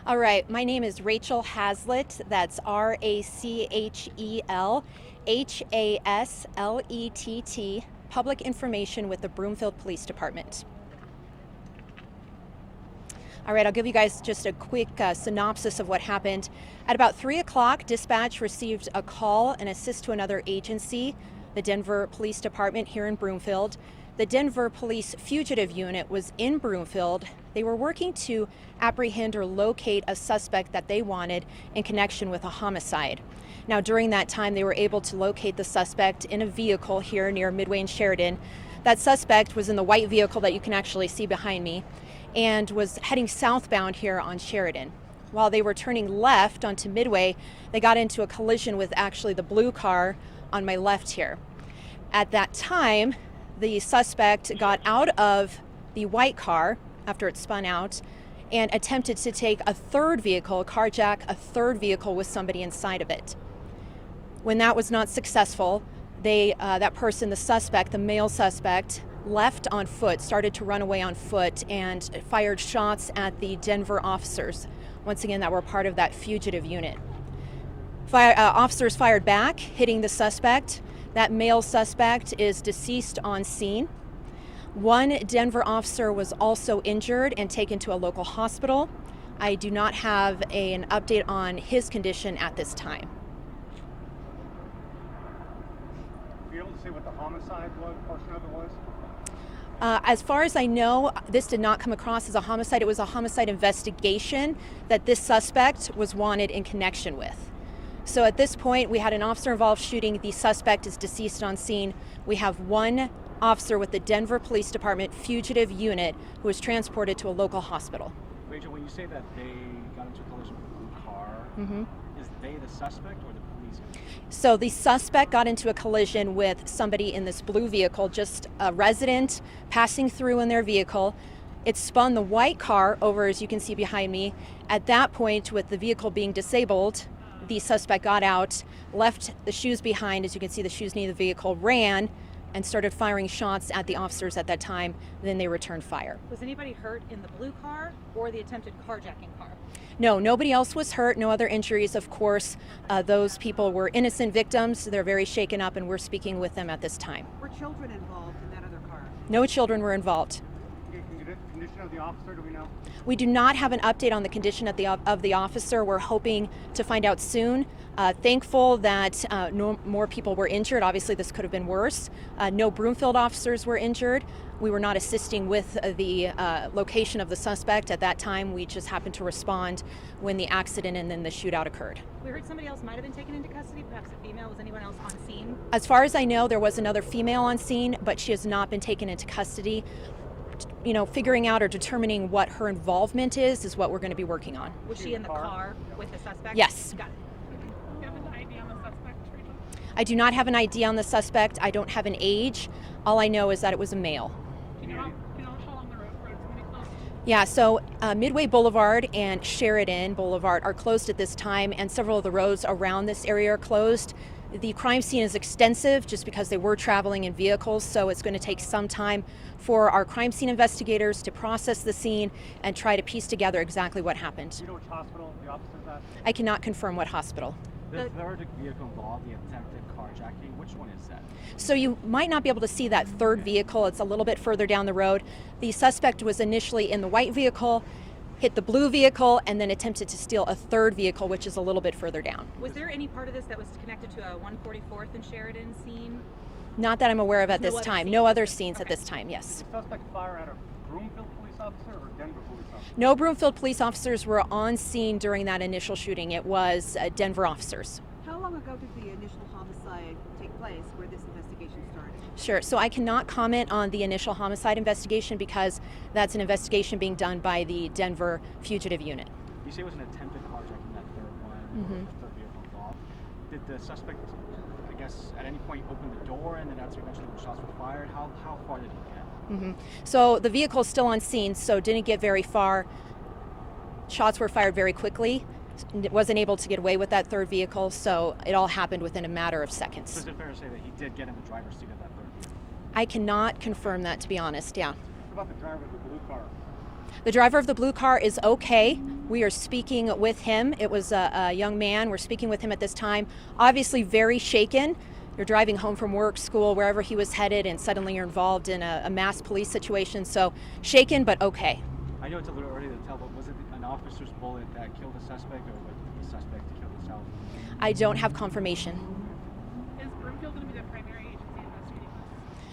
All right, my name is Rachel Hazlett. That's RachelHaslett, Public Information with the Broomfield Police Department. All right, I'll give you guys just a quick synopsis of what happened. At about 3 o'clock, dispatch received a call and assist to another agency, the Denver Police Department here in Broomfield. The Denver Police Fugitive Unit was in Broomfield. They were working to apprehend or locate a suspect that they wanted in connection with a homicide. Now, during that time, they were able to locate the suspect in a vehicle here near Midway and Sheridan. That suspect was in the white vehicle that you can actually see behind me and was heading southbound here on Sheridan. While they were turning left onto Midway, they got into a collision with actually the blue car on my left here. At that time, the suspect got out of the white car after it spun out and attempted to take a third vehicle, carjack a third vehicle with somebody inside of it. When that was not successful, that person, the suspect, the male suspect, left on foot, started to run away on foot and fired shots at the Denver officers, once again, that were part of that fugitive unit. Officers fired back, hitting the suspect. That male suspect is deceased on scene. One Denver officer was also injured and taken to a local hospital. I do not have an update on his condition at this time. Are you able to say what the homicide portion of it was? As far as I know, this did not come across as a homicide. It was a homicide investigation that this suspect was wanted in connection with. So at this point, we had an officer involved shooting. The suspect is deceased on scene. We have one officer with the Denver Police Department Fugitive Unit who was transported to a local hospital. Rachel, when you say that they got into a collision with a blue car, is they the suspect or the police? So the suspect got into a collision with somebody in this blue vehicle, just a resident passing through in their vehicle. It spun the white car over, as you can see behind me. At that point, with the vehicle being disabled, the suspect got out, left the shoes behind, as you can see the shoes near the vehicle, ran, and started firing shots at the officers at that time. Then they returned fire. Was anybody hurt in the blue car or the attempted carjacking car? No, nobody else was hurt, no other injuries, of course. Those people were innocent victims. They're very shaken up, and we're speaking with them at this time. Were children involved in that other car? No children were involved. Condition of the officer, do we know? We do not have an update on the condition of the officer. We're hoping to find out soon. Thankful that no more people were injured. Obviously, this could have been worse. No Broomfield officers were injured. We were not assisting with the location of the suspect at that time. We just happened to respond when the accident and then the shootout occurred. We heard somebody else might have been taken into custody, perhaps a female. Was anyone else on scene? As far as I know, there was another female on scene, but she has not been taken into custody. You know, figuring out or determining what her involvement is what we're going to be working on. Was she in the car with the suspect? Yes. Got it. Do you have an ID on the suspect, Rachel? I do not have an ID on the suspect. I don't have an age. All I know is that it was a male. Do you know how long the road's going to be closed? Yeah, so Midway Boulevard and Sheridan Boulevard are closed at this time, and several of the roads around this area are closed. The crime scene is extensive just because they were traveling in vehicles, so it's going to take some time for our crime scene investigators to process the scene and try to piece together exactly what happened. Do you know which hospital the officer's at? I cannot confirm what hospital. The third vehicle involved, the attempted carjacking, which one is that? So you might not be able to see that third vehicle. It's a little bit further down the road. The suspect was initially in the white vehicle, hit the blue vehicle, and then attempted to steal a third vehicle, which is a little bit further down. Was there any part of this that was connected to a 144th and Sheridan scene? Not that I'm aware of at No this other time. scenes? No other scenes at Okay. this time, yes. Did the suspect fire at a Broomfield police officer or Denver police officer? No Broomfield police officers were on scene during that initial shooting. It was Denver officers. How long ago did the initial homicide take place where this investigation started? Sure, so I cannot comment on the initial homicide investigation because that's an investigation being done by the Denver Fugitive Unit. You say it was an attempted carjacking, that third one, the third vehicle involved. Did the suspect, I guess, at any point open the door and then that's eventually when shots were fired? How far did he get? So the vehicle is still on scene, so didn't get very far. Shots were fired very quickly. Wasn't able to get away with that third vehicle, so it all happened within a matter of So seconds. is it fair to say that he did get in the driver's seat of that third vehicle? I cannot confirm that, to be honest, yeah. What about the driver of the blue car? The driver of the blue car is okay. We are speaking with him. It was a young man. We're speaking with him at this time. Obviously very shaken. You're driving home from work, school, wherever he was headed, and suddenly you're involved in a mass police situation. So shaken, but okay. I know it's a little early to tell, but was it an officer's bullet that killed the suspect, or was the suspect killed himself? I don't have confirmation. Is Broomfield going to be the primary agency investigating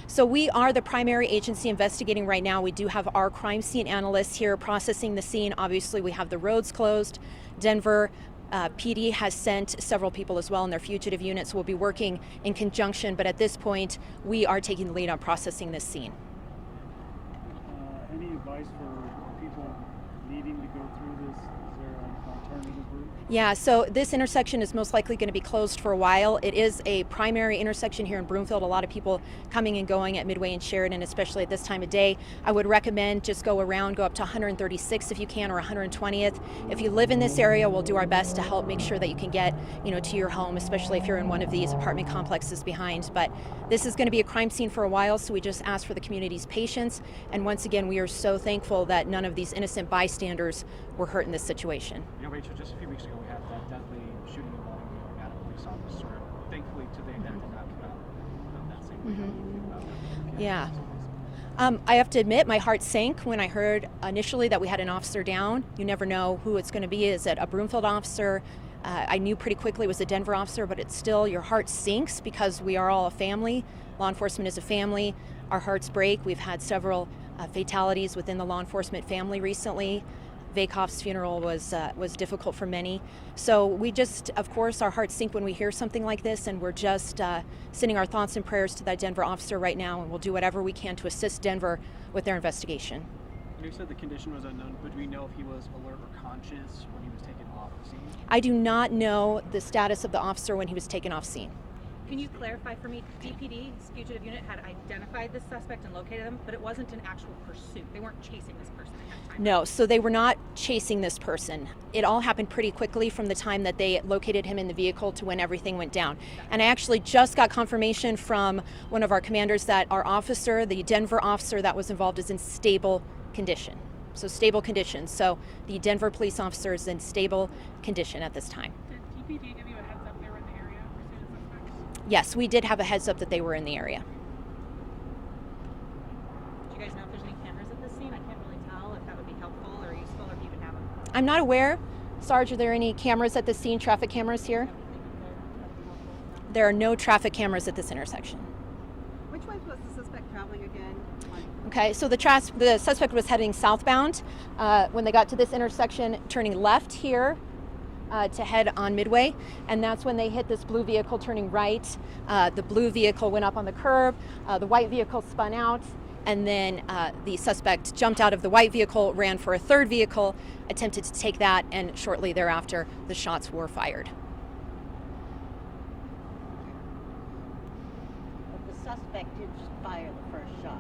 this? So we are the primary agency investigating right now. We do have our crime scene analysts here processing the scene. Obviously, we have the roads closed. Denver PD has sent several people as well in their fugitive units. We'll be working in conjunction, but at this point, we are taking the lead on processing this scene. Any advice for people needing to go through this? Is there an alternative route? Yeah, so this intersection is most likely going to be closed for a while. It is a primary intersection here in Broomfield. A lot of people coming and going at Midway and Sheridan, especially at this time of day. I would recommend just go around, go up to 136 if you can, or 120th. If you live in this area, we'll do our best to help make sure that you can get, to your home, especially if you're in one of these apartment complexes behind. But this is going to be a crime scene for a while, so we just ask for the community's patience. And once again, we are so thankful that none of these innocent bystanders were hurt in this situation. Rachel, just a few weeks ago we had that deadly shooting involving a Nevada police officer. Thankfully, today that did not come out of that same way. Yeah. I have to admit, my heart sank when I heard initially that we had an officer down. You never know who it's going to be. Is it a Broomfield officer? I knew pretty quickly it was a Denver officer, but it's still, your heart sinks because we are all a family. Law enforcement is a family. Our hearts break. We've had several fatalities within the law enforcement family recently. Vakoff's funeral was difficult for many. So we just, of course, our hearts sink when we hear something like this, and we're just sending our thoughts and prayers to that Denver officer right now, and we'll do whatever we can to assist Denver with their investigation. You said the condition was unknown, but do we know if he was alert or conscious when he was taken off the scene? I do not know the status of the officer when he was taken off scene. Can you clarify for me, DPD's fugitive unit had identified this suspect and located him, but it wasn't an actual pursuit. They weren't chasing this person at that time. No, so they were not chasing this person. It all happened pretty quickly from the time that they located him in the vehicle to when everything went down. And I actually just got confirmation from one of our commanders that our officer, the Denver officer that was involved, is in stable condition. So stable condition. So the Denver police officer is in stable condition at this time. Did DPD give you a heads up they were in the area pursuing suspects? Yes, we did have a heads up that they were in the area. Do you guys know if there's any cameras at this scene? I can't really tell if that would be helpful or useful, or if you even have them. I'm not aware. Sarge, are there any cameras at the scene, traffic cameras here? There are no traffic cameras at this intersection. Which way was the suspect traveling again? Okay, so the suspect was heading southbound when they got to this intersection, turning left here to head on Midway, and that's when they hit this blue vehicle turning right. The blue vehicle went up on the curb, the white vehicle spun out, and then the suspect jumped out of the white vehicle, ran for a third vehicle, attempted to take that, and shortly thereafter the shots were fired. But the suspect did fire the first shot.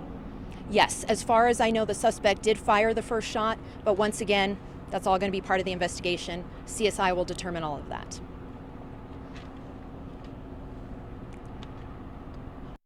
Yes, as far as I know, the suspect did fire the first shot, but once again, that's all going to be part of the investigation. CSI will determine all of that.